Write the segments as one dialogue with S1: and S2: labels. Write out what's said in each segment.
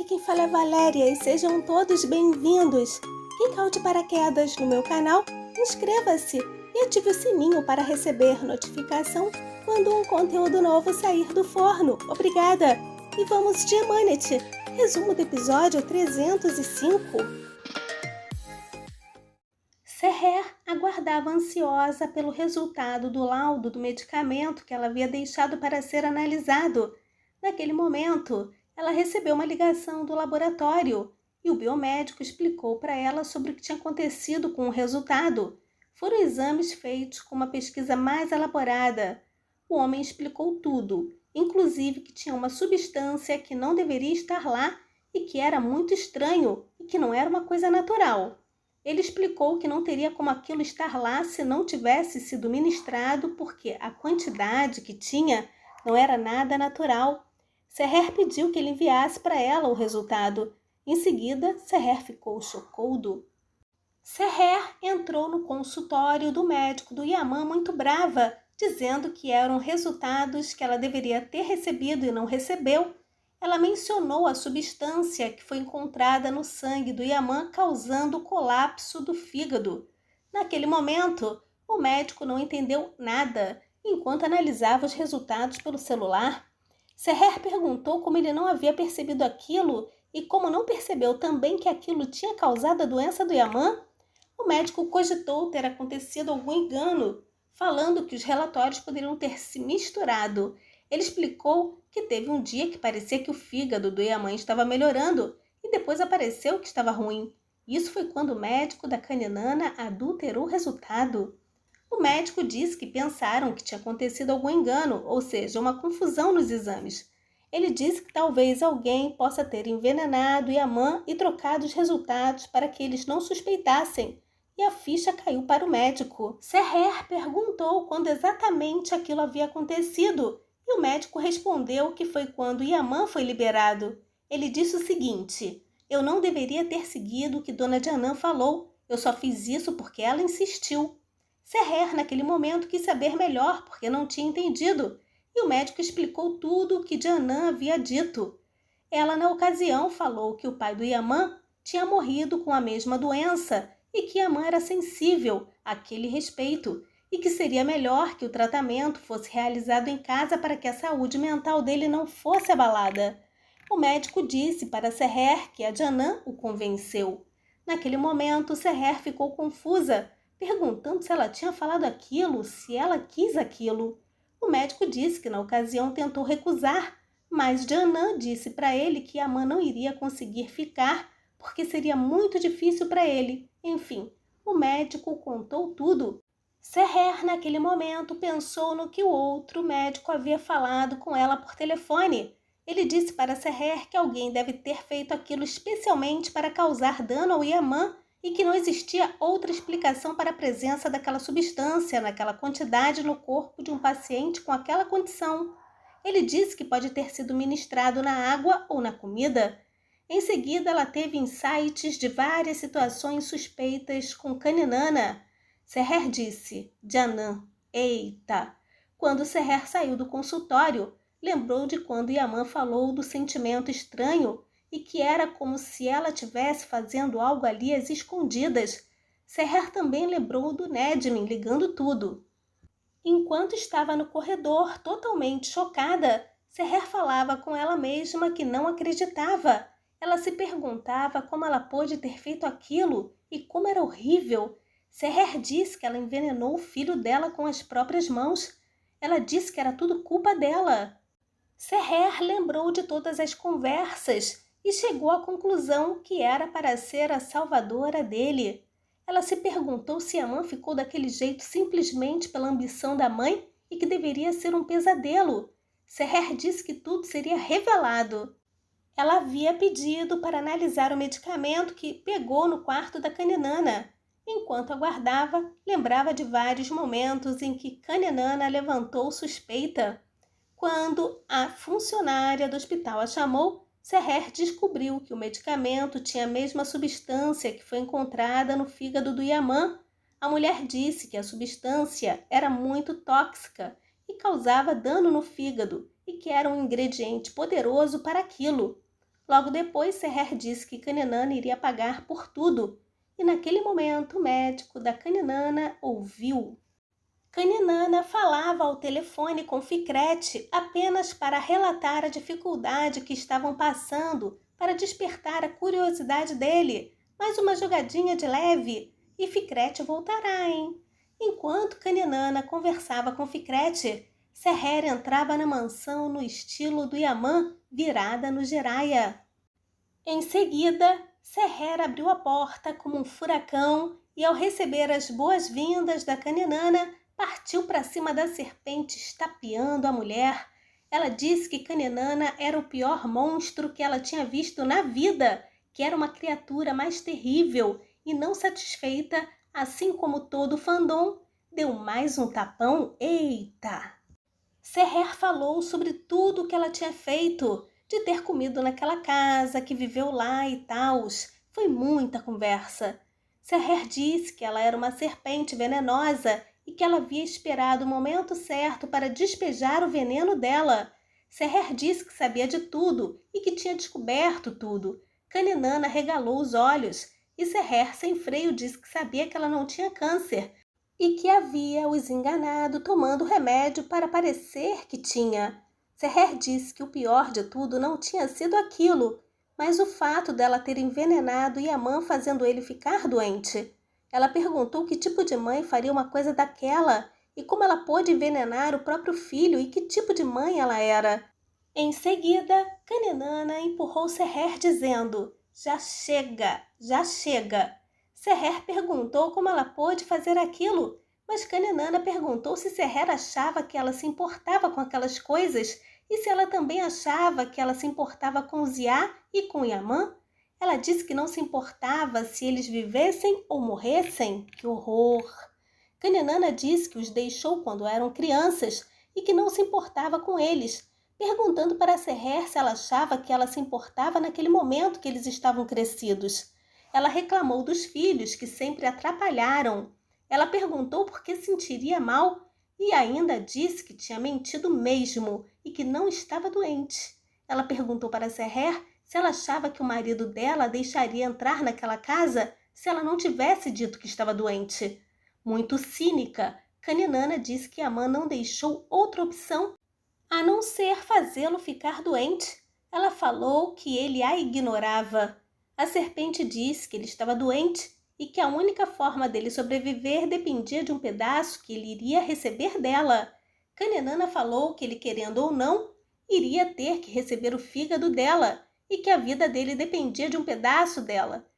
S1: quem fala é Valéria e sejam todos bem-vindos. Quem caiu de paraquedas no meu canal, inscreva-se e ative o sininho para receber notificação quando um conteúdo novo sair do forno. Obrigada! E vamos de Humanity, resumo do episódio 305. Seher aguardava ansiosa pelo resultado do laudo do medicamento que ela havia deixado para ser analisado. Naquele momento, ela recebeu uma ligação do laboratório e o biomédico explicou para ela sobre o que tinha acontecido com o resultado. Foram exames feitos com uma pesquisa mais elaborada. O homem explicou tudo, inclusive que tinha uma substância que não deveria estar lá e que era muito estranho e que não era uma coisa natural. Ele explicou que não teria como aquilo estar lá se não tivesse sido ministrado, porque a quantidade que tinha não era nada natural. Seher pediu que ele enviasse para ela o resultado. Em seguida, Seher ficou chocado. Seher entrou no consultório do médico do Yaman muito brava, dizendo que eram resultados que ela deveria ter recebido e não recebeu. Ela mencionou a substância que foi encontrada no sangue do Yaman, causando o colapso do fígado. Naquele momento, o médico não entendeu nada, enquanto analisava os resultados pelo celular. Seher perguntou como ele não havia percebido aquilo e como não percebeu também que aquilo tinha causado a doença do Yaman. O médico cogitou ter acontecido algum engano, falando que os relatórios poderiam ter se misturado. Ele explicou que teve um dia que parecia que o fígado do Yaman estava melhorando e depois apareceu que estava ruim. Isso foi quando o médico da Kaninana adulterou o resultado. O médico disse que pensaram que tinha acontecido algum engano, ou seja, uma confusão nos exames. Ele disse que talvez alguém possa ter envenenado Yaman e trocado os resultados para que eles não suspeitassem. E a ficha caiu para o médico. Seher perguntou quando exatamente aquilo havia acontecido. E o médico respondeu que foi quando Yaman foi liberado. Ele disse o seguinte: eu não deveria ter seguido o que Dona Janan falou. Eu só fiz isso porque ela insistiu. Seher, naquele momento, quis saber melhor porque não tinha entendido. E o médico explicou tudo o que Janan havia dito. Ela, na ocasião, falou que o pai do Yaman tinha morrido com a mesma doença e que Yaman era sensível àquele respeito e que seria melhor que o tratamento fosse realizado em casa para que a saúde mental dele não fosse abalada. O médico disse para Seher que a Janan o convenceu. Naquele momento, Seher ficou confusa, perguntando se ela tinha falado aquilo, se ela quis aquilo. O médico disse que na ocasião tentou recusar, mas Janan disse para ele que Yaman não iria conseguir ficar porque seria muito difícil para ele. Enfim, o médico contou tudo. Seher, naquele momento, pensou no que o outro médico havia falado com ela por telefone. Ele disse para Seher que alguém deve ter feito aquilo especialmente para causar dano ao Yaman e que não existia outra explicação para a presença daquela substância naquela quantidade no corpo de um paciente com aquela condição. Ele disse que pode ter sido ministrado na água ou na comida. Em seguida, ela teve insights de várias situações suspeitas com Kaninana. Seher disse: Janan, eita! Quando Seher saiu do consultório, lembrou de quando Yaman falou do sentimento estranho e que era como se ela estivesse fazendo algo ali às escondidas. Seher também lembrou do Nedmin ligando tudo. Enquanto estava no corredor, totalmente chocada, Seher falava com ela mesma que não acreditava. Ela se perguntava como ela pôde ter feito aquilo e como era horrível. Seher disse que ela envenenou o filho dela com as próprias mãos. Ela disse que era tudo culpa dela. Seher lembrou de todas as conversas e chegou à conclusão que era para ser a salvadora dele. Ela se perguntou se Yaman ficou daquele jeito simplesmente pela ambição da mãe e que deveria ser um pesadelo. Seher disse que tudo seria revelado. Ela havia pedido para analisar o medicamento que pegou no quarto da Kaninana. Enquanto aguardava, lembrava de vários momentos em que Kaninana levantou suspeita. Quando a funcionária do hospital a chamou, Seher descobriu que o medicamento tinha a mesma substância que foi encontrada no fígado do Yaman. A mulher disse que a substância era muito tóxica e causava dano no fígado e que era um ingrediente poderoso para aquilo. Logo depois, Seher disse que Kaninana iria pagar por tudo, e naquele momento o médico da Kaninana ouviu. Kaninana falava ao telefone com Fikrete apenas para relatar a dificuldade que estavam passando, para despertar a curiosidade dele. Mais uma jogadinha de leve e Fikrete voltará, hein? Enquanto Kaninana conversava com Fikrete, Seher entrava na mansão no estilo do Yaman, virada no Jiraiya. Em seguida, Seher abriu a porta como um furacão e, ao receber as boas-vindas da Kaninana, partiu para cima da serpente, estapeando a mulher. Ela disse que Kaninana era o pior monstro que ela tinha visto na vida, que era uma criatura mais terrível, e não satisfeita, assim como todo o fandom, deu mais um tapão. Eita! Seher falou sobre tudo o que ela tinha feito, de ter comido naquela casa, que viveu lá e tals. Foi muita conversa. Seher disse que ela era uma serpente venenosa e que ela havia esperado o momento certo para despejar o veneno dela. Seher disse que sabia de tudo e que tinha descoberto tudo. Kaninana regalou os olhos e Seher, sem freio, disse que sabia que ela não tinha câncer e que havia os enganado tomando remédio para parecer que tinha. Seher disse que o pior de tudo não tinha sido aquilo, mas o fato dela ter envenenado Yaman, fazendo ele ficar doente. Ela perguntou que tipo de mãe faria uma coisa daquela e como ela pôde envenenar o próprio filho e que tipo de mãe ela era. Em seguida, Kaninana empurrou Seher dizendo: Já chega, já chega. Seher perguntou como ela pôde fazer aquilo, mas Kaninana perguntou se Seher achava que ela se importava com aquelas coisas e se ela também achava que ela se importava com Ziá e com Yaman. Ela disse que não se importava se eles vivessem ou morressem. Que horror! Kaninana disse que os deixou quando eram crianças e que não se importava com eles, perguntando para Seher se ela achava que ela se importava naquele momento que eles estavam crescidos. Ela reclamou dos filhos que sempre atrapalharam. Ela perguntou por que sentiria mal e ainda disse que tinha mentido mesmo e que não estava doente. Ela perguntou para Seher se ela achava que o marido dela deixaria entrar naquela casa se ela não tivesse dito que estava doente. Muito cínica, Kaninana disse que Yaman não deixou outra opção a não ser fazê-lo ficar doente. Ela falou que ele a ignorava. A serpente disse que ele estava doente e que a única forma dele sobreviver dependia de um pedaço que ele iria receber dela. Kaninana falou que ele, querendo ou não, iria ter que receber o fígado dela e que a vida dele dependia de um pedaço dela.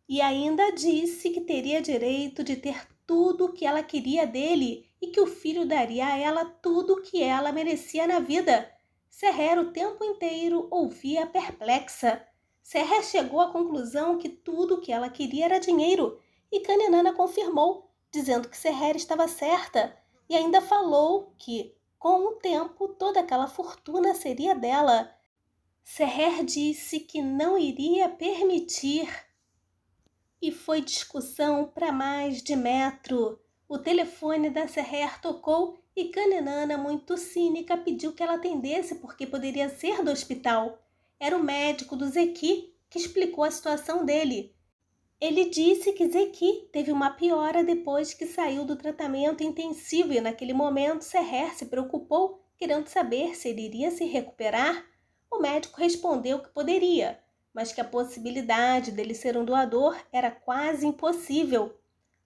S1: E ainda disse que teria direito de ter tudo o que ela queria dele e que o filho daria a ela tudo o que ela merecia na vida. Seher o tempo inteiro ouvia perplexa. Seher chegou à conclusão que tudo o que ela queria era dinheiro e Kaninana confirmou, dizendo que Seher estava certa e ainda falou que, com o tempo, toda aquela fortuna seria dela. Seher disse que não iria permitir. E foi discussão para mais de metro. O telefone da Seher tocou e Kaninana, muito cínica, pediu que ela atendesse porque poderia ser do hospital. Era o médico do Zeki que explicou a situação dele. Ele disse que Zeki teve uma piora depois que saiu do tratamento intensivo e naquele momento Seher se preocupou, querendo saber se ele iria se recuperar. O médico respondeu que poderia, mas que a possibilidade dele ser um doador era quase impossível.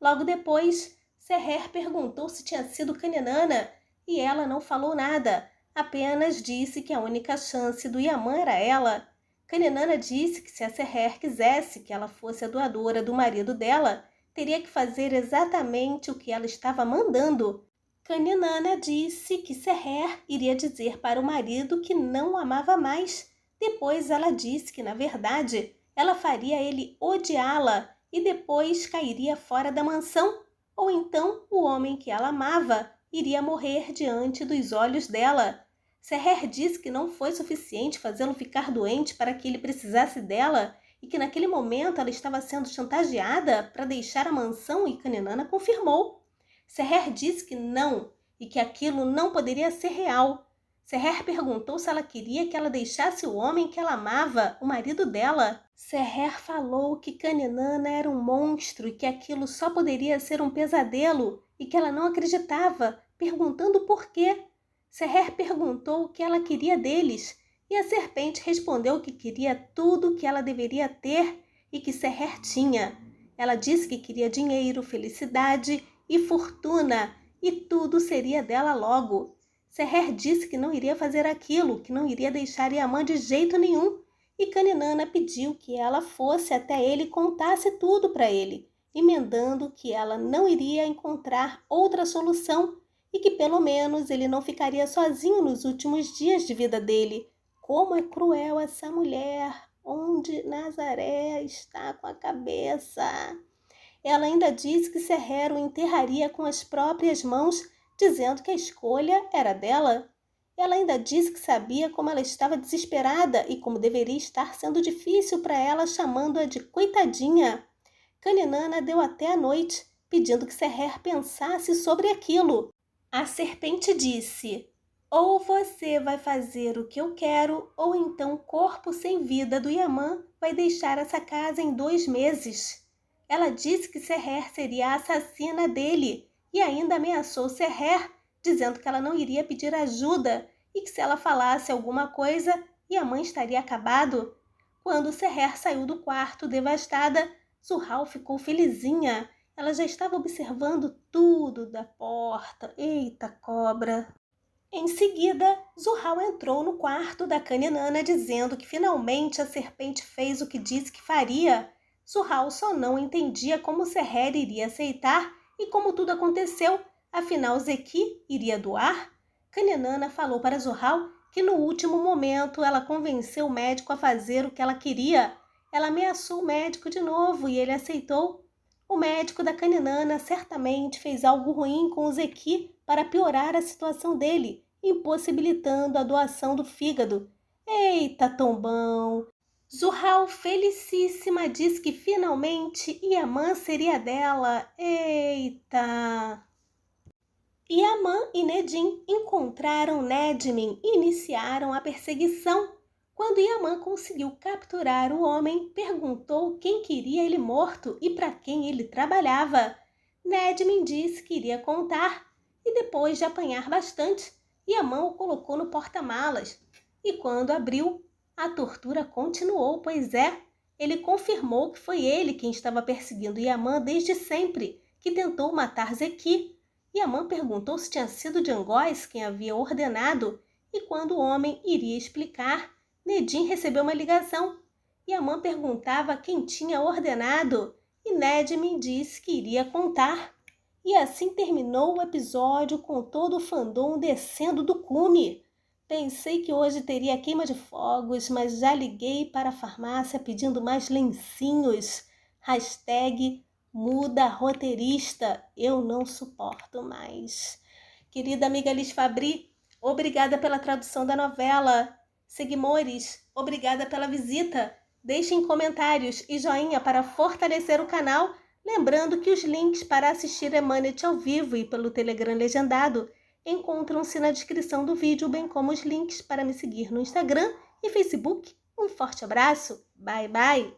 S1: Logo depois, Seher perguntou se tinha sido Kaninana e ela não falou nada, apenas disse que a única chance do Yaman era ela. Kaninana disse que se a Seher quisesse que ela fosse a doadora do marido dela, teria que fazer exatamente o que ela estava mandando. Kaninana disse que Seher iria dizer para o marido que não o amava mais. Depois ela disse que, na verdade, ela faria ele odiá-la e depois cairia fora da mansão, ou então o homem que ela amava iria morrer diante dos olhos dela. Seher disse que não foi suficiente fazê-lo ficar doente para que ele precisasse dela e que naquele momento ela estava sendo chantageada para deixar a mansão e Kaninana confirmou. Seher disse que não e que aquilo não poderia ser real. Seher perguntou se ela queria que ela deixasse o homem que ela amava, o marido dela. Seher falou que Kaninana era um monstro e que aquilo só poderia ser um pesadelo e que ela não acreditava, perguntando por quê. Seher perguntou o que ela queria deles e a serpente respondeu que queria tudo o que ela deveria ter e que Seher tinha. Ela disse que queria dinheiro, felicidade e fortuna e tudo seria dela logo. Seher disse que não iria fazer aquilo, que não iria deixar Yaman de jeito nenhum. E Kaninana pediu que ela fosse até ele e contasse tudo para ele, emendando que ela não iria encontrar outra solução e que pelo menos ele não ficaria sozinho nos últimos dias de vida dele. Como é cruel essa mulher! Onde Nazaré está com a cabeça? Ela ainda disse que Seher o enterraria com as próprias mãos, dizendo que a escolha era dela. Ela ainda disse que sabia como ela estava desesperada e como deveria estar sendo difícil para ela, chamando-a de coitadinha. Kaninana deu até a noite, pedindo que Seher pensasse sobre aquilo. A serpente disse: ou você vai fazer o que eu quero, ou então o corpo sem vida do Yaman vai deixar essa casa em 2 meses. Ela disse que Seher seria a assassina dele e ainda ameaçou Seher, dizendo que ela não iria pedir ajuda e que se ela falasse alguma coisa, Yaman estaria acabado. Quando Seher saiu do quarto devastada, Zurhal ficou felizinha. Ela já estava observando tudo da porta. Eita cobra! Em seguida, Zurhal entrou no quarto da Kaninana dizendo que finalmente a serpente fez o que disse que faria. Zurhal só não entendia como Seher iria aceitar e como tudo aconteceu, afinal Zeki iria doar. Kaninana falou para Zurhal que no último momento ela convenceu o médico a fazer o que ela queria. Ela ameaçou o médico de novo e ele aceitou. O médico da Kaninana certamente fez algo ruim com o Zeki para piorar a situação dele, impossibilitando a doação do fígado. Eita, tombão! Zurhal, felicíssima, diz que finalmente Yaman seria dela. Eita! Yaman e Nedim encontraram Nedmin e iniciaram a perseguição. Quando Yaman conseguiu capturar o homem, perguntou quem queria ele morto e para quem ele trabalhava. Nedmin disse que iria contar e depois de apanhar bastante, Yaman o colocou no porta-malas. E quando abriu, a tortura continuou, pois ele confirmou que foi ele quem estava perseguindo Yaman desde sempre, que tentou matar Zeki. Yaman perguntou se tinha sido Jangóis quem havia ordenado, e quando o homem iria explicar, Nedim recebeu uma ligação. Yaman perguntava quem tinha ordenado, e Nedmin disse que iria contar. E assim terminou o episódio com todo o fandom descendo do cume. Pensei que hoje teria queima de fogos, mas já liguei para a farmácia pedindo mais lencinhos. #muda roteirista, eu não suporto mais. Querida amiga Liz Fabri, obrigada pela tradução da novela. Seguimores, obrigada pela visita. Deixem comentários e joinha para fortalecer o canal. Lembrando que os links para assistir Emanet ao vivo e pelo Telegram legendado encontram-se na descrição do vídeo, bem como os links para me seguir no Instagram e Facebook. Um forte abraço. Bye, bye.